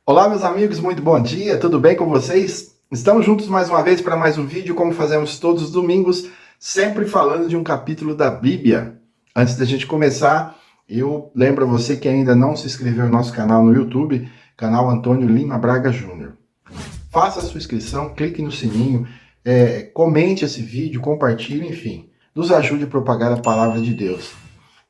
Olá, meus amigos, muito bom dia, tudo bem com vocês? Estamos juntos mais uma vez para mais um vídeo, como fazemos todos os domingos, sempre falando de um capítulo da Bíblia. Antes da gente começar, eu lembro a você que ainda não se inscreveu no nosso canal no YouTube, canal Antônio Lima Braga Júnior. Faça a sua inscrição, clique no sininho, comente esse vídeo, compartilhe, enfim, nos ajude a propagar a palavra de Deus.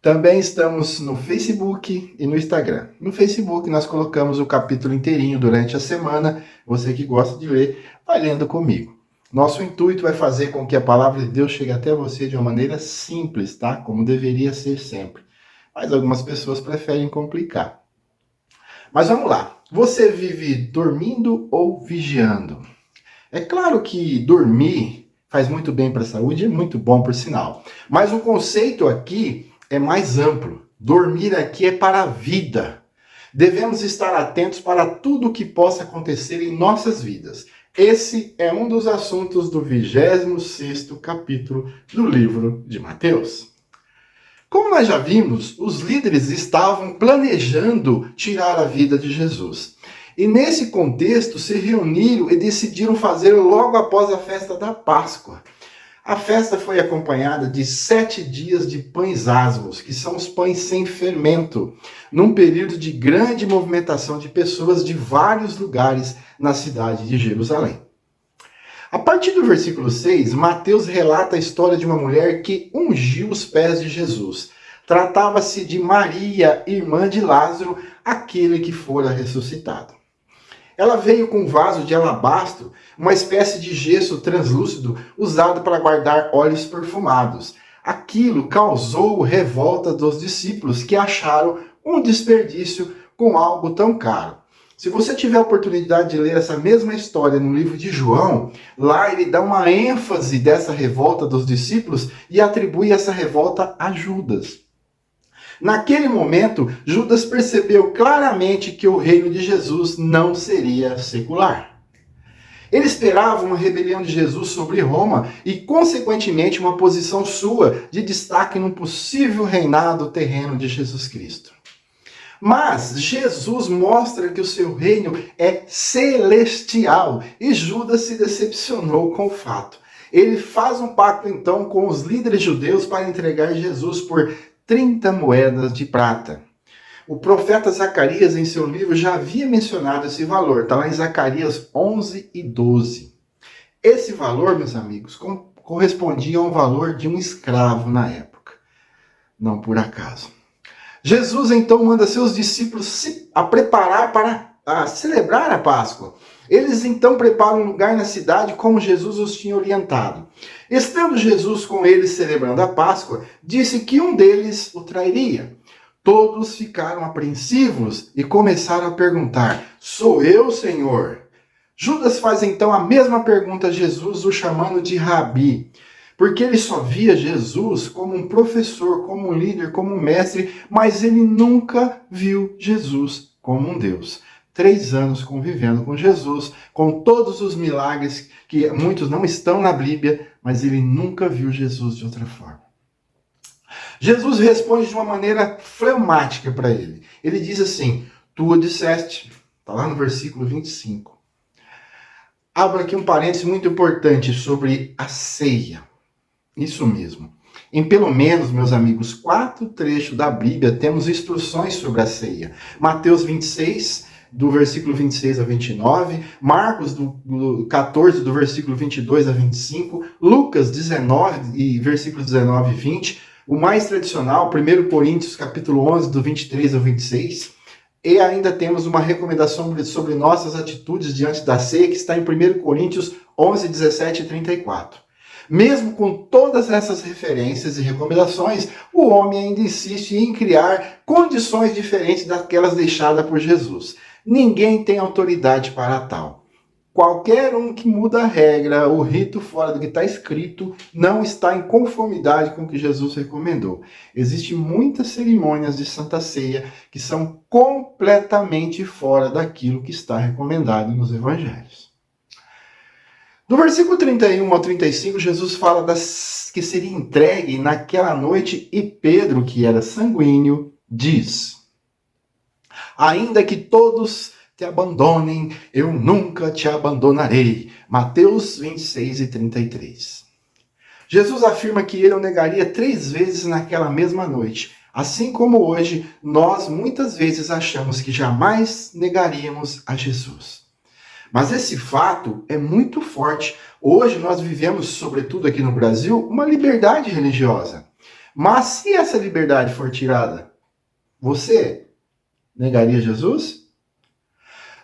Também estamos no Facebook e no Instagram. No Facebook nós colocamos o capítulo inteirinho durante a semana. Você que gosta de ler, vai lendo comigo. Nosso intuito é fazer com que a palavra de Deus chegue até você de uma maneira simples, tá? Como deveria ser sempre. Mas algumas pessoas preferem complicar. Mas vamos lá. Você vive dormindo ou vigiando? É claro que dormir faz muito bem para a saúde, é muito bom por sinal. Mas o conceito aqui é mais amplo. Dormir aqui é para a vida. Devemos estar atentos para tudo o que possa acontecer em nossas vidas. Esse é um dos assuntos do 26º capítulo do livro de Mateus. Como nós já vimos, os líderes estavam planejando tirar a vida de Jesus. E nesse contexto se reuniram e decidiram fazer logo após a festa da Páscoa. A festa foi acompanhada de 7 dias de pães asmos, que são os pães sem fermento, num período de grande movimentação de pessoas de vários lugares na cidade de Jerusalém. A partir do versículo 6, Mateus relata a história de uma mulher que ungiu os pés de Jesus. Tratava-se de Maria, irmã de Lázaro, aquele que fora ressuscitado. Ela veio com um vaso de alabastro, uma espécie de gesso translúcido usado para guardar óleos perfumados. Aquilo causou revolta dos discípulos que acharam um desperdício com algo tão caro. Se você tiver a oportunidade de ler essa mesma história no livro de João, lá ele dá uma ênfase dessa revolta dos discípulos e atribui essa revolta a Judas. Naquele momento, Judas percebeu claramente que o reino de Jesus não seria secular. Ele esperava uma rebelião de Jesus sobre Roma e, consequentemente, uma posição sua de destaque num possível reinado terreno de Jesus Cristo. Mas Jesus mostra que o seu reino é celestial e Judas se decepcionou com o fato. Ele faz um pacto então com os líderes judeus para entregar Jesus por 30 moedas de prata. O profeta Zacarias, em seu livro, já havia mencionado esse valor. Está lá em Zacarias 11 e 12. Esse valor, meus amigos, correspondia a um valor de um escravo na época. Não por acaso. Jesus, então, manda seus discípulos se preparar para celebrar a Páscoa. Eles, então, preparam um lugar na cidade como Jesus os tinha orientado. Estando Jesus com eles celebrando a Páscoa, disse que um deles o trairia. Todos ficaram apreensivos e começaram a perguntar: sou eu, Senhor? Judas faz então a mesma pergunta a Jesus, o chamando de Rabi, porque ele só via Jesus como um professor, como um líder, como um mestre, mas ele nunca viu Jesus como um Deus. 3 anos convivendo com Jesus, com todos os milagres que muitos não estão na Bíblia, mas ele nunca viu Jesus de outra forma. Jesus responde de uma maneira fleumática para ele. Ele diz assim: tu o disseste. Está lá no versículo 25. Abro aqui um parênteses muito importante sobre a ceia. Isso mesmo. Em pelo menos, meus amigos, 4 trechos da Bíblia temos instruções sobre a ceia. Mateus 26, do versículo 26 a 29, Marcos do 14, do versículo 22 a 25, Lucas 19, e versículos 19 e 20, o mais tradicional, 1 Coríntios capítulo 11, do 23 ao 26, e ainda temos uma recomendação sobre nossas atitudes diante da ceia, que está em 1 Coríntios 11, 17 e 34. Mesmo com todas essas referências e recomendações, o homem ainda insiste em criar condições diferentes daquelas deixadas por Jesus. Ninguém tem autoridade para tal. Qualquer um que muda a regra, o rito fora do que está escrito, não está em conformidade com o que Jesus recomendou. Existem muitas cerimônias de Santa Ceia que são completamente fora daquilo que está recomendado nos evangelhos. Do versículo 31 ao 35, Jesus fala que seria entregue naquela noite e Pedro, que era sanguíneo, diz: ainda que todos te abandonem, eu nunca te abandonarei. Mateus 26:33. Jesus afirma que ele o negaria 3 vezes naquela mesma noite. Assim como hoje, nós muitas vezes achamos que jamais negaríamos a Jesus. Mas esse fato é muito forte. Hoje nós vivemos, sobretudo aqui no Brasil, uma liberdade religiosa. Mas se essa liberdade for tirada, você negaria Jesus?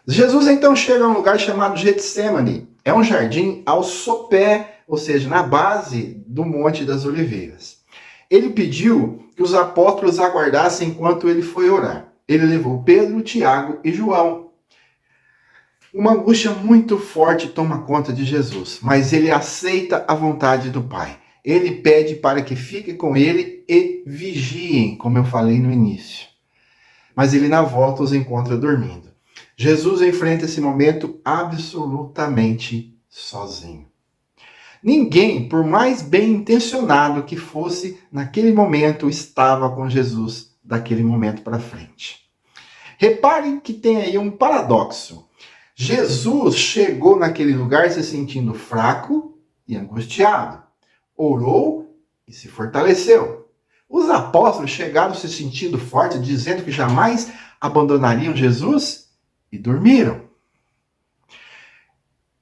Jesus então chega a um lugar chamado Getsemane. É um jardim ao sopé, ou seja, na base do Monte das Oliveiras. Ele pediu que os apóstolos aguardassem enquanto ele foi orar. Ele levou Pedro, Tiago e João. Uma angústia muito forte toma conta de Jesus, mas ele aceita a vontade do Pai. Ele pede para que fiquem com ele e vigiem, como eu falei no início. Mas ele na volta os encontra dormindo. Jesus enfrenta esse momento absolutamente sozinho. Ninguém, por mais bem intencionado que fosse, naquele momento estava com Jesus daquele momento para frente. Reparem que tem aí um paradoxo. Jesus chegou naquele lugar se sentindo fraco e angustiado. Orou e se fortaleceu. Os apóstolos chegaram se sentindo fortes, dizendo que jamais abandonariam Jesus e dormiram.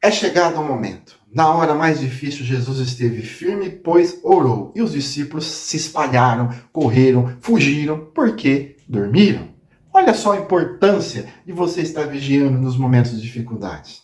É chegado o momento. Na hora mais difícil, Jesus esteve firme, pois orou. E os discípulos se espalharam, correram, fugiram, porque dormiram. Olha só a importância de você estar vigiando nos momentos de dificuldades.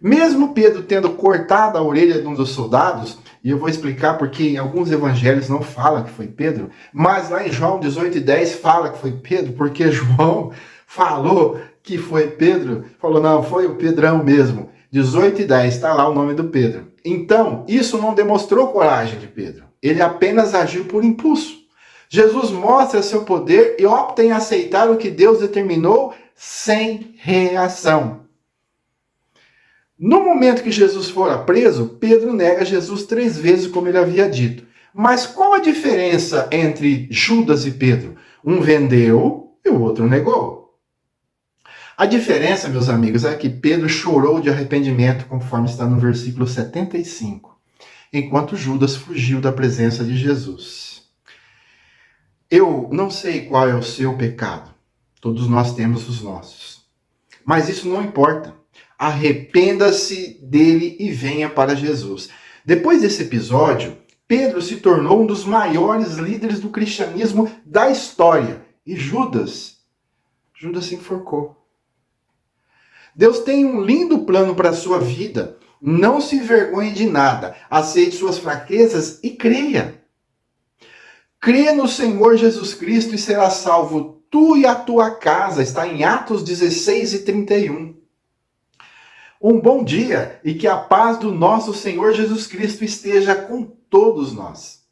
Mesmo Pedro tendo cortado a orelha de um dos soldados, e eu vou explicar porque em alguns evangelhos não fala que foi Pedro, mas lá em João 18:10 fala que foi Pedro, porque João falou que foi Pedro, falou, não, foi o Pedrão mesmo. 18:10, está lá o nome do Pedro. Então, isso não demonstrou coragem de Pedro. Ele apenas agiu por impulso. Jesus mostra seu poder e opta em aceitar o que Deus determinou sem reação. No momento que Jesus fora preso, Pedro nega Jesus 3 vezes, como ele havia dito. Mas qual a diferença entre Judas e Pedro? Um vendeu e o outro negou. A diferença, meus amigos, é que Pedro chorou de arrependimento, conforme está no versículo 75, enquanto Judas fugiu da presença de Jesus. Eu não sei qual é o seu pecado. Todos nós temos os nossos. Mas isso não importa. Arrependa-se dele e venha para Jesus. Depois desse episódio, Pedro se tornou um dos maiores líderes do cristianismo da história. E Judas se enforcou. Deus tem um lindo plano para a sua vida. Não se envergonhe de nada. Aceite suas fraquezas e creia. Crê no Senhor Jesus Cristo e será salvo tu e a tua casa. Está em Atos 16:31. Um bom dia e que a paz do nosso Senhor Jesus Cristo esteja com todos nós.